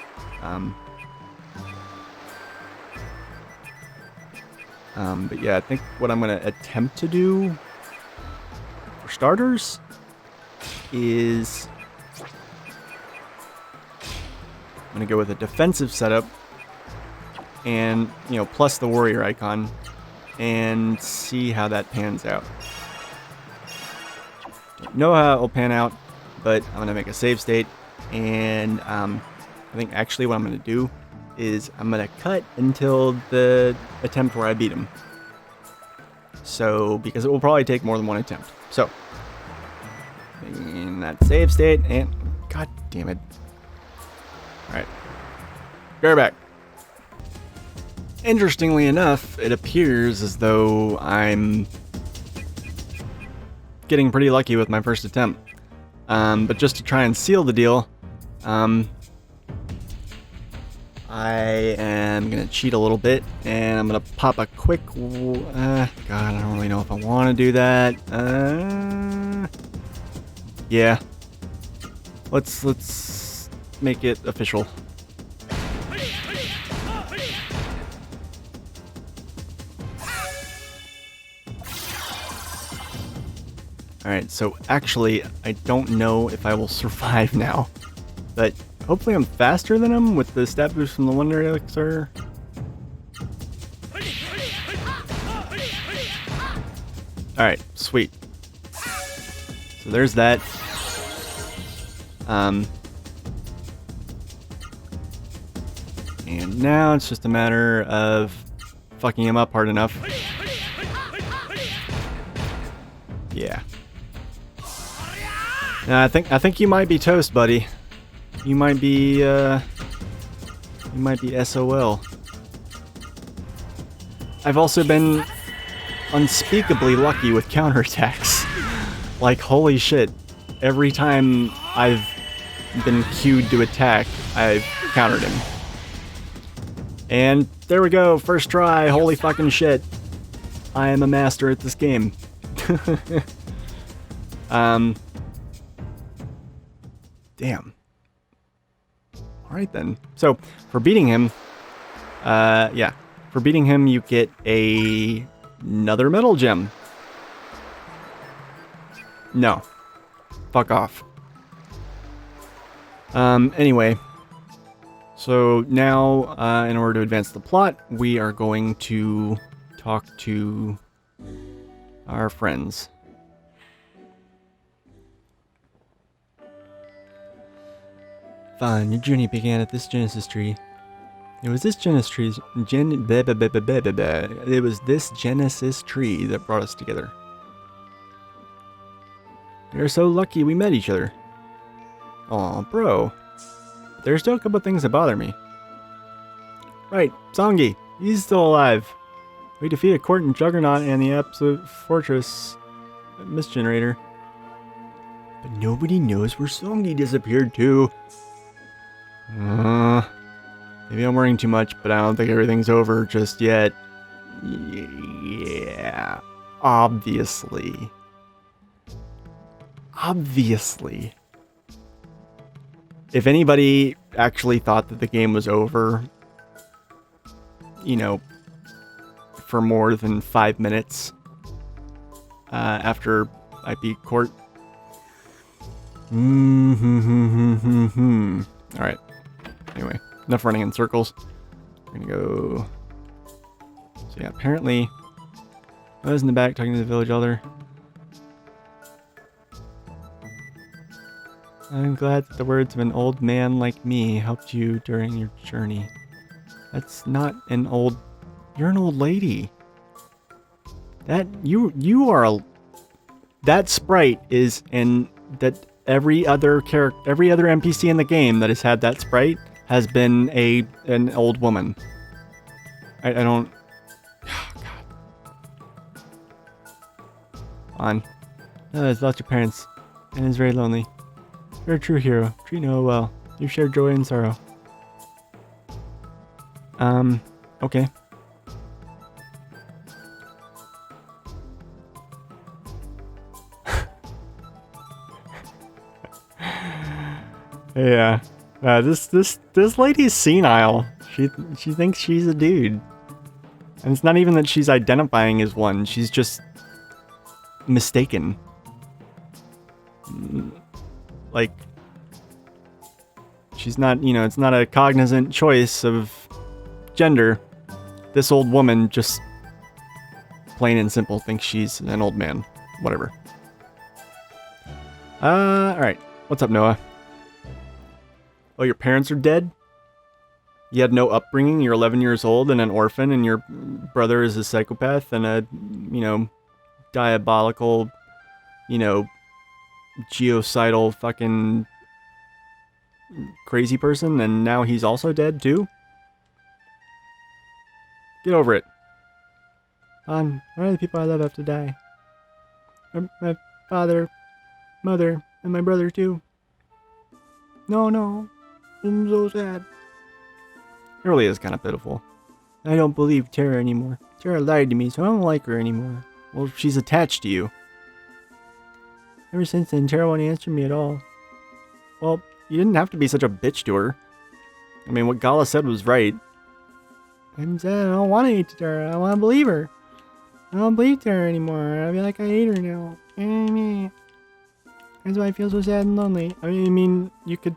But yeah, I think what I'm going to attempt to do, for starters, is I'm going to go with a defensive setup and, you know, plus the warrior icon, and see how that pans out. know how it will pan out, but I'm gonna make a save state, and I think actually what I'm gonna do is I'm gonna cut until the attempt where I beat him. So, because it will probably take more than one attempt. So, in that save state, and god damn it. Alright. Be right back. Interestingly enough, it appears as though I'm getting pretty lucky with my first attempt. But just to try and seal the deal, I am gonna cheat a little bit, and I'm gonna pop a quick. God, I don't really know if I want to do that. Yeah. Let's make it official. Alright, so actually, I don't know if I will survive now. But hopefully I'm faster than him with the stat boost from the Wonder Elixir. Alright, sweet. So there's that. And now it's just a matter of fucking him up hard enough. Yeah. I think you might be toast, buddy. You might be SOL. I've also been unspeakably lucky with counterattacks. Like, holy shit. Every time I've been queued to attack, I've countered him. And there we go, first try, holy fucking shit. I am a master at this game. Damn. Alright then. So, for beating him, for beating him, you get another metal gem. No. Fuck off. Anyway. So now, in order to advance the plot, we are going to talk to our friends. Fine, your journey began at this Genesis tree. It was this Genesis tree that brought us together. You're so lucky we met each other. Aw, bro. There's still a couple things that bother me. Right, Songi, he's still alive. We defeated Court and Juggernaut and the Absolute Fortress Misgenerator. But nobody knows where Songi disappeared to. Maybe I'm worrying too much, but I don't think everything's over just yet. Yeah, obviously. Obviously. If anybody actually thought that the game was over, you know, for more than 5 minutes after I beat Court. Alright. Anyway, enough running in circles. We're gonna go. So yeah, apparently I was in the back talking to the village elder. I'm glad that the words of an old man like me helped you during your journey. That's not an old... You're an old lady. That... You are a... That sprite is... And that every other character... Every other NPC in the game that has had that sprite has been an old woman. I don't... Oh, God. On. No, it's lost your parents. And is very lonely. You're a true hero. Treat Noah well. You share joy and sorrow. Okay. Yeah. This lady's senile. She thinks she's a dude. And it's not even that she's identifying as one. She's just mistaken. Like, she's not, you know, it's not a cognizant choice of gender. This old woman just plain and simple thinks she's an old man. Whatever. Alright. What's up, Noah? Oh, your parents are dead? You had no upbringing, you're 11 years old and an orphan, and your brother is a psychopath and a, diabolical, genocidal fucking crazy person, and now he's also dead too? Get over it. Why do the people I love have to die? My father, mother, and my brother too. No. I'm so sad. It really is kind of pitiful. I don't believe Tara anymore. Tara lied to me, so I don't like her anymore. Well, she's attached to you. Ever since then, Tara won't answer me at all. Well, you didn't have to be such a bitch to her. I mean, what Gala said was right. I'm sad. I don't want to hate Tara. I want to believe her. I don't believe Tara anymore. I feel like I hate her now. That's why I feel so sad and lonely. I mean, you could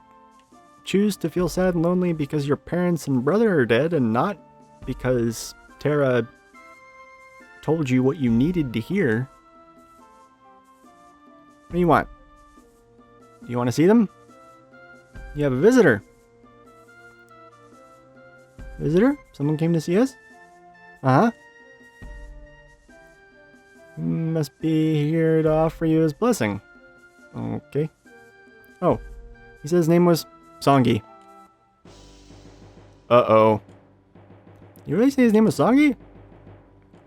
choose to feel sad and lonely because your parents and brother are dead, and not because Tara told you what you needed to hear. What do you want? Do you want to see them? You have a visitor. Visitor? Someone came to see us? Uh-huh. Must be here to offer you his blessing. Okay. Oh, he said his name was Songi. Uh-oh. You really say his name was Songi?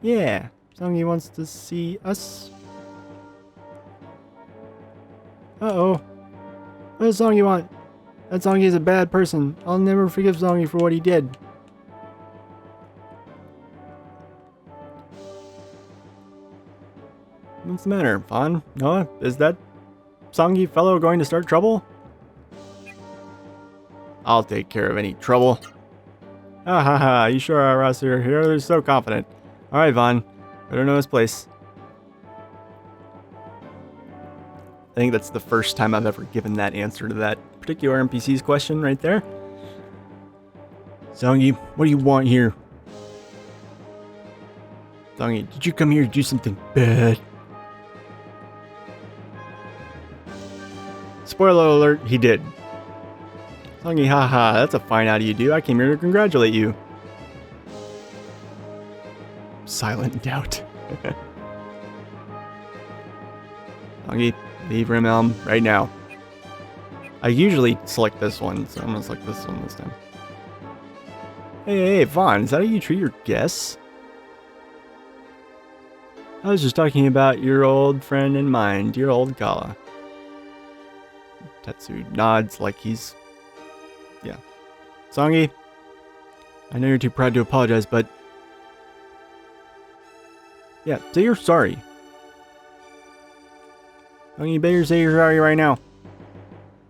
Yeah, Songi wants to see us. Uh-oh. What does Songi want? That Songi is a bad person. I'll never forgive Songi for what he did. What's the matter, Vaughn? Noah? Is that Songi fellow going to start trouble? I'll take care of any trouble. Ah ha ha, you sure are, Ross. You're so confident. Alright, Vaughn. Better know his place. I think that's the first time I've ever given that answer to that particular NPC's question right there. Songi, what do you want here? Songi, did you come here to do something bad? Spoiler alert, he did. Songi, haha, that's a fine out of you, dude. I came here to congratulate you. Silent doubt. Songi, leave Rim Elm right now. I usually select this one, so I'm gonna select this one this time. Hey, Vaughn, is that how you treat your guests? I was just talking about your old friend and mine, dear old Gala. Tetsu nods like he's... Yeah. Songi, I know you're too proud to apologize, but... Yeah, say you're sorry. Songi, you better say you're sorry right now.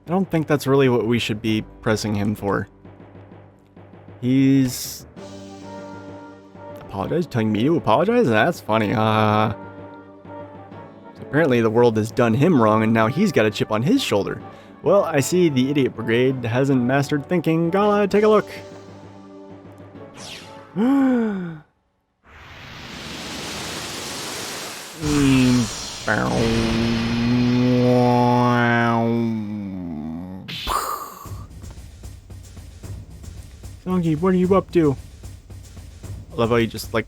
I don't think that's really what we should be pressing him for. He's... Apologize? Telling me to apologize? That's funny. So apparently the world has done him wrong and now he's got a chip on his shoulder. Well, I see the Idiot Brigade hasn't mastered thinking. Gala, take a look. Songi, what are you up to? I love how he just like...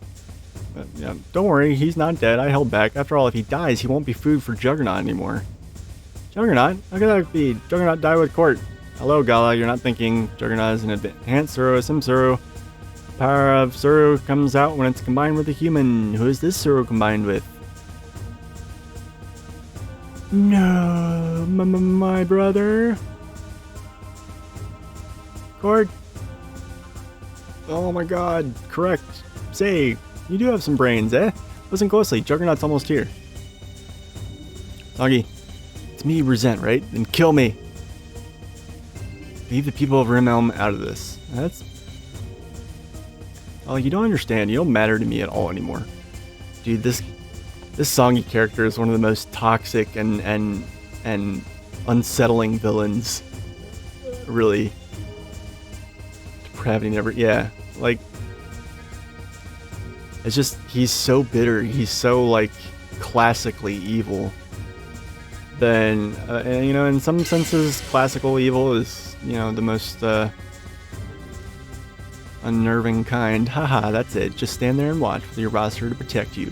yeah, don't worry, he's not dead. I held back. After all, if he dies, he won't be food for Juggernaut anymore. Juggernaut? How could that be? Juggernaut died with Court. Hello, Gala. You're not thinking. Juggernaut is an enhanced Suru, Sim-Suru. The power of Suru comes out when it's combined with a human. Who is this Suru combined with? No, my brother. Court. Oh my god, correct. Say, you do have some brains, eh? Listen closely, Juggernaut's almost here. Songi, it's me you resent, right? Then kill me. Leave the people of Rim Elm out of this. That's... Oh, you don't understand. You don't matter to me at all anymore. Dude, this Songi character is one of the most toxic and unsettling villains. Really. Depravity never... Yeah, like... It's just, he's so bitter. He's so, like, classically evil. then, and, you know, in some senses, classical evil is, you know, the most unnerving kind. Haha, that's it. Just stand there and watch with your roster to protect you.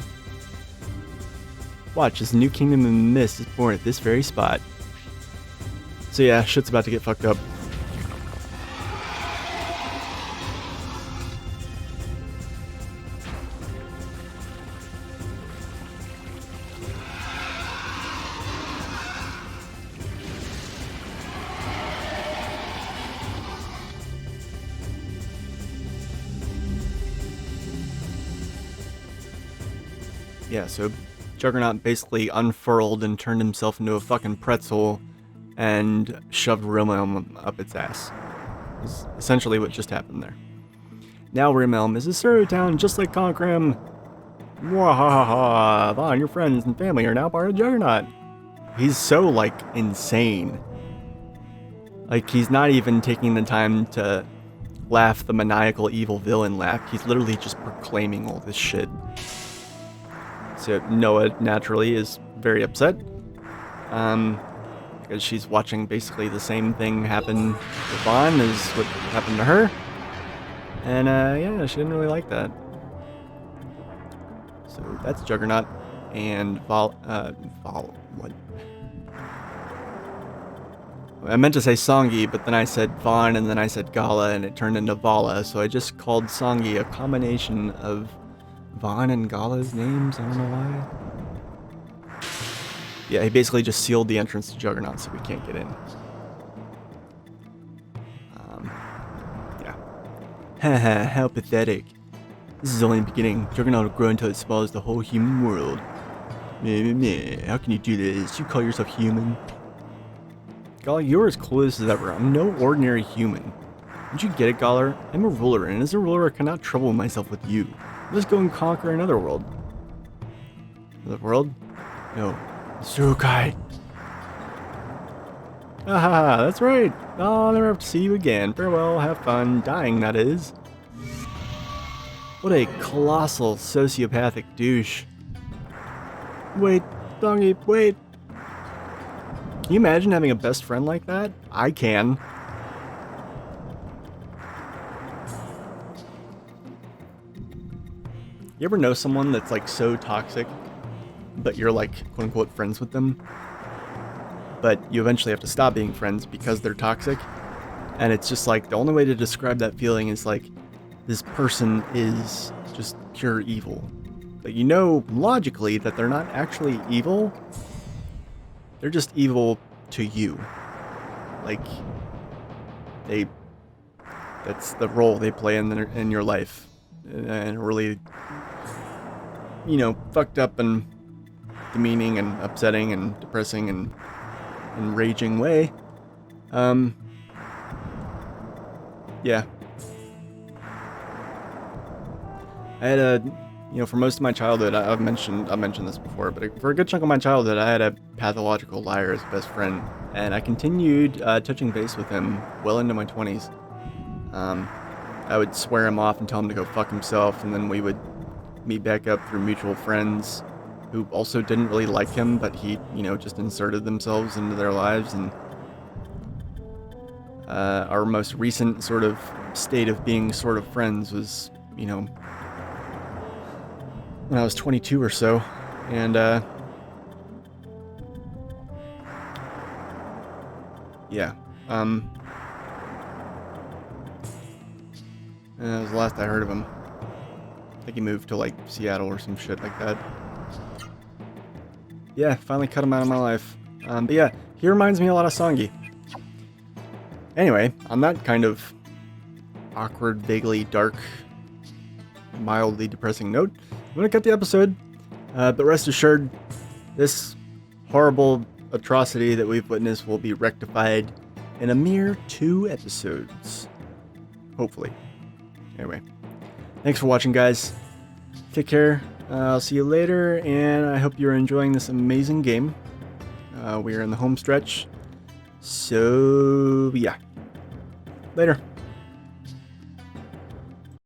Watch as a new kingdom of mist is born at this very spot. So yeah, shit's about to get fucked up. Yeah, so Juggernaut basically unfurled and turned himself into a fucking pretzel and shoved Realm up its ass. Is essentially what just happened there. Now Realm is a Suru town just like Conquerim. Mwahaha! Vaughn, your friends and family are now part of Juggernaut. He's so, like, insane. Like, he's not even taking the time to laugh the maniacal evil villain laugh. He's literally just proclaiming all this shit. So Noah, naturally, is very upset. Because she's watching basically the same thing happen to Vaughn as what happened to her. And, yeah, she didn't really like that. So that's Juggernaut. And what? I meant to say Songi, but then I said Vaughn, and then I said Gala, and it turned into Vala. So I just called Songi a combination of Vaughn and Gala's names. I don't know why. Yeah, he basically just sealed the entrance to Juggernaut so we can't get in. Yeah. Haha, how pathetic. This is only the beginning. Juggernaut will grow until it swallows the whole human world. Meh, meh. How can you do this? You call yourself human? Gala, you're as clueless as ever. I'm no ordinary human. Did you get it, Galar? I'm a ruler, and as a ruler I cannot trouble myself with you. Let's go and conquer another world. Another world? No. Sukai. Haha, that's right. I'll never have to see you again. Farewell, have fun. Dying, that is. What a colossal sociopathic douche. Wait, Dongy, wait. Can you imagine having a best friend like that? I can. You ever know someone that's like so toxic, but you're like quote unquote friends with them, but you eventually have to stop being friends because they're toxic? And it's just like the only way to describe that feeling is like this person is just pure evil. But you know logically that they're not actually evil. They're just evil to you. Like that's the role they play in your life. And really, you know, fucked up and demeaning and upsetting and depressing and enraging way. Yeah. I had for most of my childhood, I've mentioned this before, but for a good chunk of my childhood, I had a pathological liar as a best friend, and I continued touching base with him well into my 20s. I would swear him off and tell him to go fuck himself, and then we would meet back up through mutual friends who also didn't really like him, but he, just inserted themselves into their lives, and our most recent sort of state of being sort of friends was, when I was 22 or so, and yeah, that was the last I heard of him. I think he moved to like Seattle or some shit like that. Yeah, finally cut him out of my life. But yeah, he reminds me a lot of Songi. Anyway, on that kind of awkward, vaguely dark, mildly depressing note, I'm gonna cut the episode, but rest assured, this horrible atrocity that we've witnessed will be rectified in a mere 2 episodes. Hopefully. Anyway, thanks for watching, guys. Take care. I'll see you later, and I hope you're enjoying this amazing game. We are in the home stretch, so yeah. Later.